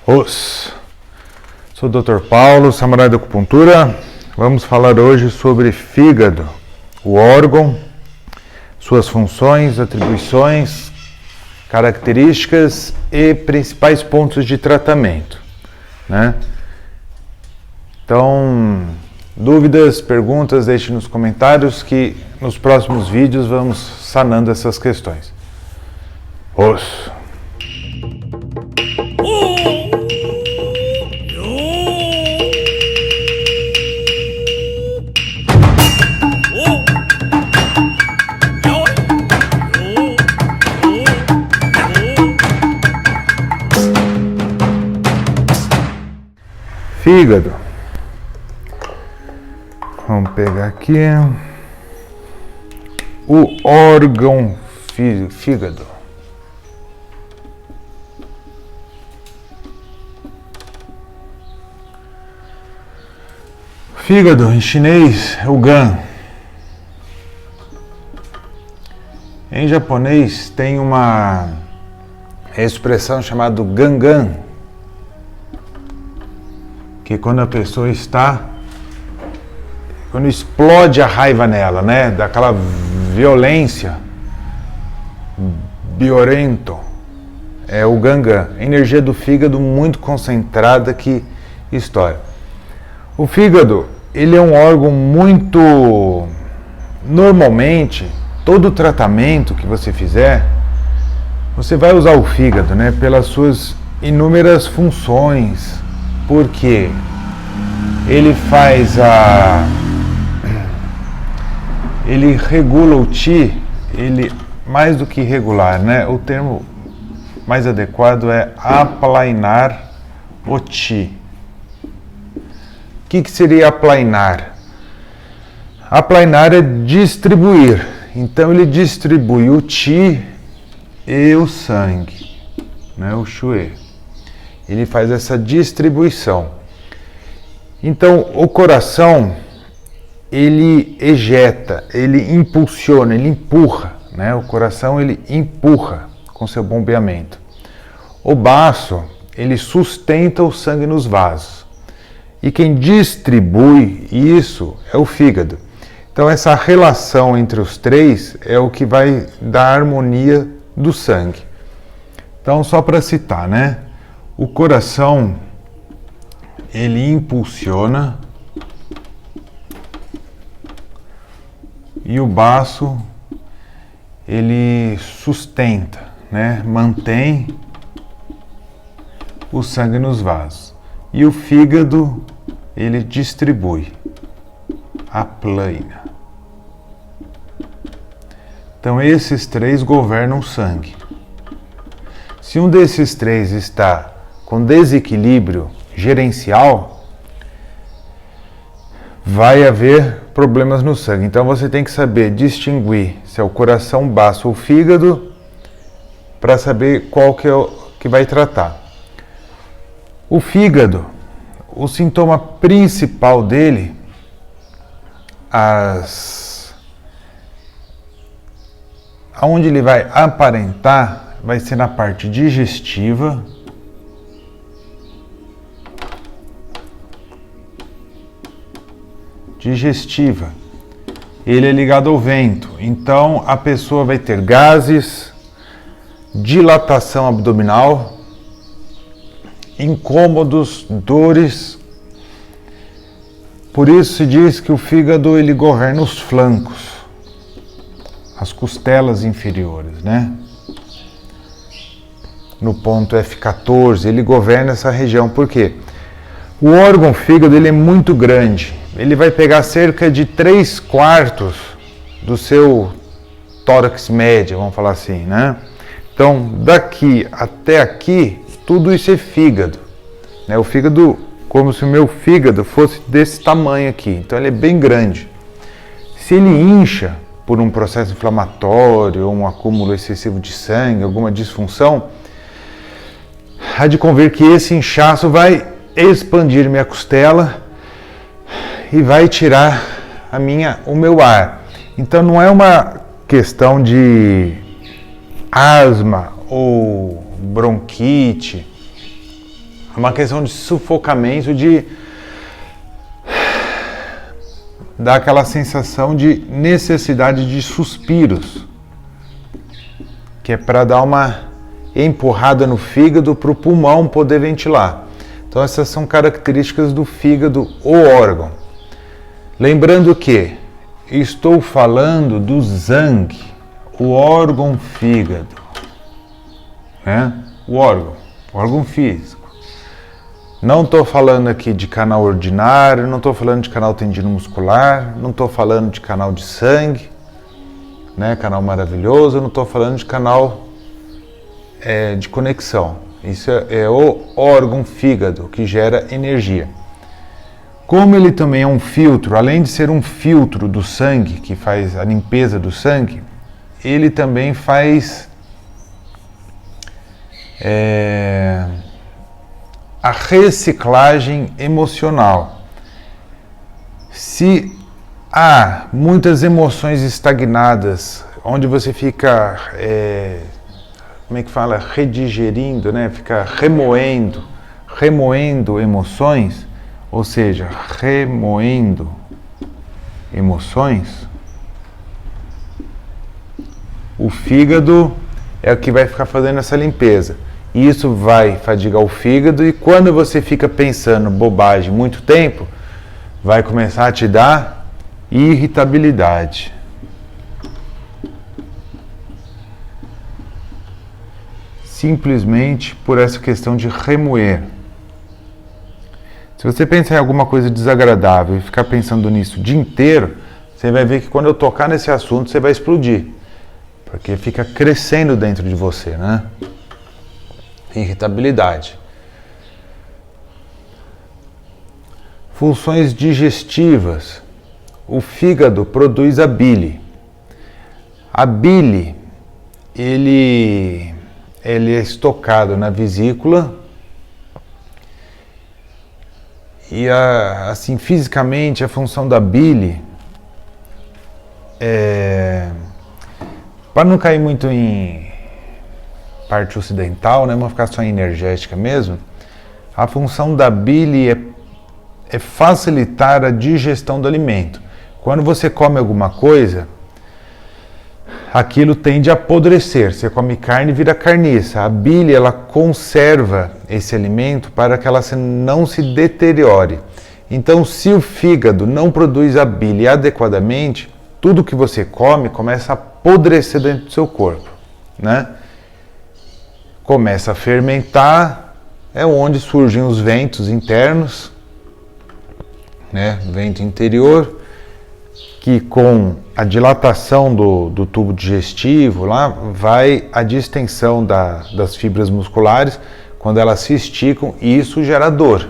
Sou o Dr. Paulo, Samurai da Acupuntura. Vamos falar hoje sobre fígado, o órgão, suas funções, atribuições, características e principais pontos de tratamento, né? Então, dúvidas, perguntas, deixe nos comentários que nos próximos vídeos vamos sanando essas questões. Fígado. Vamos pegar aqui o órgão fígado. Fígado em chinês é o gan. Em japonês tem uma expressão chamada gangan, que quando a pessoa quando explode a raiva nela, né, daquela violência, biorento, é o gangan, energia do fígado muito concentrada que estoura. O fígado, ele é um órgão muito, normalmente, todo tratamento que você fizer, você vai usar o fígado, né, pelas suas inúmeras funções, porque ele ele regula o Qi, ele mais do que regular, né? O termo mais adequado é aplainar o Qi. O que seria aplainar? Aplainar é distribuir. Então ele distribui o Qi e o sangue, né? O Xue. Ele faz essa distribuição. Então o coração, ele ejeta, ele impulsiona, ele empurra, né? O coração, ele empurra com seu bombeamento. O baço, ele sustenta o sangue nos vasos. E quem distribui isso é o fígado. Então essa relação entre os três é o que vai dar a harmonia do sangue. Então só para citar, né? O coração, ele impulsiona e o baço, ele sustenta, né? Mantém o sangue nos vasos. E o fígado, ele distribui, aplaina. Então esses três governam o sangue. Se um desses três está com desequilíbrio gerencial, vai haver problemas no sangue. Então você tem que saber distinguir se é o coração, baço ou fígado, para saber qual que é o que vai tratar. O fígado, o sintoma principal dele, aonde ele vai aparentar, vai ser na parte digestiva, ele é ligado ao vento, então a pessoa vai ter gases, dilatação abdominal, incômodos, dores. Por isso se diz que o fígado, ele governa os flancos, as costelas inferiores, né? No ponto F14, ele governa essa região. Por quê? O órgão fígado, ele é muito grande. Ele vai pegar cerca de 3/4 do seu tórax médio, vamos falar assim, né? Então, daqui até aqui, tudo isso é fígado, né? O fígado, como se o meu fígado fosse desse tamanho aqui. Então, ele é bem grande. Se ele incha por um processo inflamatório, ou um acúmulo excessivo de sangue, alguma disfunção, há de convir que esse inchaço vai expandir minha costela e vai tirar o meu ar. Então não é uma questão de asma ou bronquite, uma questão de sufocamento, de dar aquela sensação de necessidade de suspiros, que é para dar uma empurrada no fígado para o pulmão poder ventilar. Então essas são características do fígado, o órgão. Lembrando que estou falando do Zang, o órgão fígado, né? O órgão físico. Não estou falando aqui de canal ordinário, não estou falando de canal tendino muscular, não estou falando de canal de sangue, né? Canal maravilhoso, não estou falando de canal de conexão. Isso é o órgão fígado que gera energia. Como ele também é um filtro, além de ser um filtro do sangue, que faz a limpeza do sangue, ele também faz a reciclagem emocional. Se há muitas emoções estagnadas, onde você fica, como é que fala, redigerindo, né? Fica remoendo emoções, ou seja, remoendo emoções, o fígado é o que vai ficar fazendo essa limpeza. E isso vai fadigar o fígado, e quando você fica pensando bobagem muito tempo, vai começar a te dar irritabilidade. Simplesmente por essa questão de remoer. Se você pensar em alguma coisa desagradável e ficar pensando nisso o dia inteiro, você vai ver que quando eu tocar nesse assunto, você vai explodir. Porque fica crescendo dentro de você, né? Irritabilidade. Funções digestivas. O fígado produz a bile. A bile, ele é estocado na vesícula e assim, fisicamente, a função da bile para não cair muito em parte ocidental, né, uma ficar só energética mesmo, a função da bile é facilitar a digestão do alimento. Quando você come alguma coisa, aquilo tende a apodrecer. Você come carne e vira carniça. A bile, ela conserva esse alimento para que ela não se deteriore. Então, se o fígado não produz a bile adequadamente, tudo que você come começa a apodrecer dentro do seu corpo, né? Começa a fermentar, é onde surgem os ventos internos, né? Vento interior, que com a dilatação do tubo digestivo, lá vai a distensão das fibras musculares, quando elas se esticam, e isso gera dor,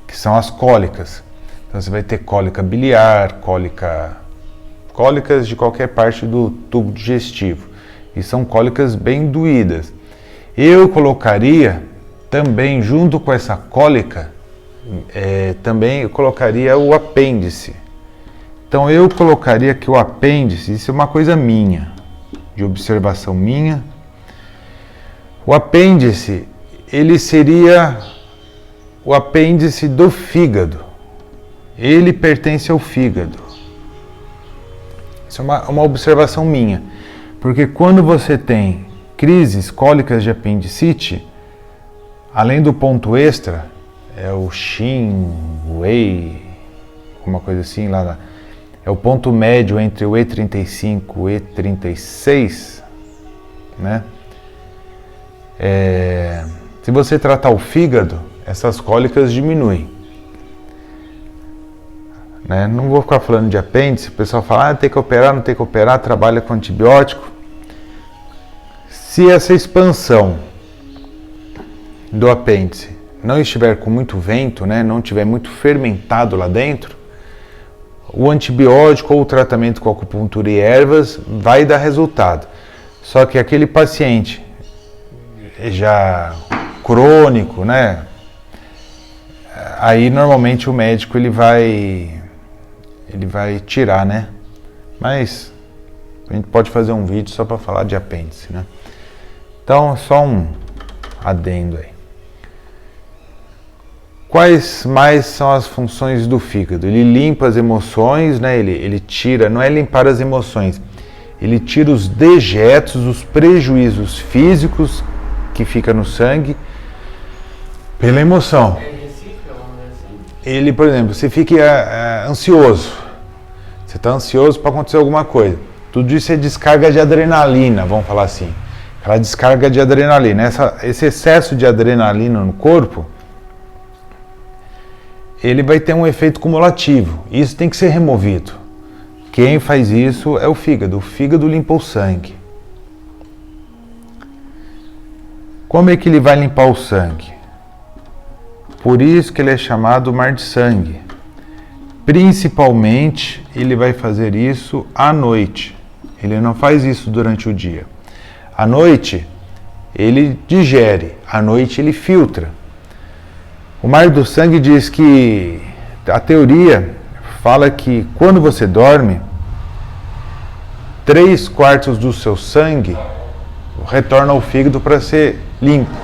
que são as cólicas. Então você vai ter cólica biliar, cólicas de qualquer parte do tubo digestivo, e são cólicas bem doídas. Eu colocaria também, junto com essa cólica, também eu colocaria o apêndice. Então eu colocaria que o apêndice, isso é uma coisa minha, de observação minha. O apêndice, ele seria o apêndice do fígado. Ele pertence ao fígado. Isso é uma observação minha. Porque quando você tem crises cólicas de apendicite, além do ponto extra, é o Shin, Wei, alguma coisa assim, é o ponto médio entre o E35 e o E36, né? Se você tratar o fígado, essas cólicas diminuem, né? Não vou ficar falando de apêndice, o pessoal fala, tem que operar, não tem que operar, trabalha com antibiótico. Se essa expansão do apêndice não estiver com muito vento, né, não estiver muito fermentado lá dentro, o antibiótico ou o tratamento com acupuntura e ervas vai dar resultado. Só que aquele paciente já crônico, né, aí normalmente o médico ele vai tirar, né? Mas a gente pode fazer um vídeo só para falar de apêndice, né? Então, só um adendo aí. quais mais são as funções do fígado? Ele limpa as emoções, né? Ele tira, não é limpar as emoções, ele tira os dejetos, os prejuízos físicos que fica no sangue pela emoção. Ele, por exemplo, você fica ansioso, você está ansioso para acontecer alguma coisa, tudo isso é descarga de adrenalina, vamos falar assim, aquela descarga de adrenalina, esse excesso de adrenalina no corpo, ele vai ter um efeito cumulativo, isso tem que ser removido. Quem faz isso é o fígado limpa o sangue. Como é que ele vai limpar o sangue? Por isso que ele é chamado mar de sangue. Principalmente, ele vai fazer isso à noite. Ele não faz isso durante o dia. À noite, ele digere. À noite, ele filtra. O mar do sangue diz que... A teoria fala que quando você dorme, 3/4 do seu sangue retorna ao fígado para ser limpo.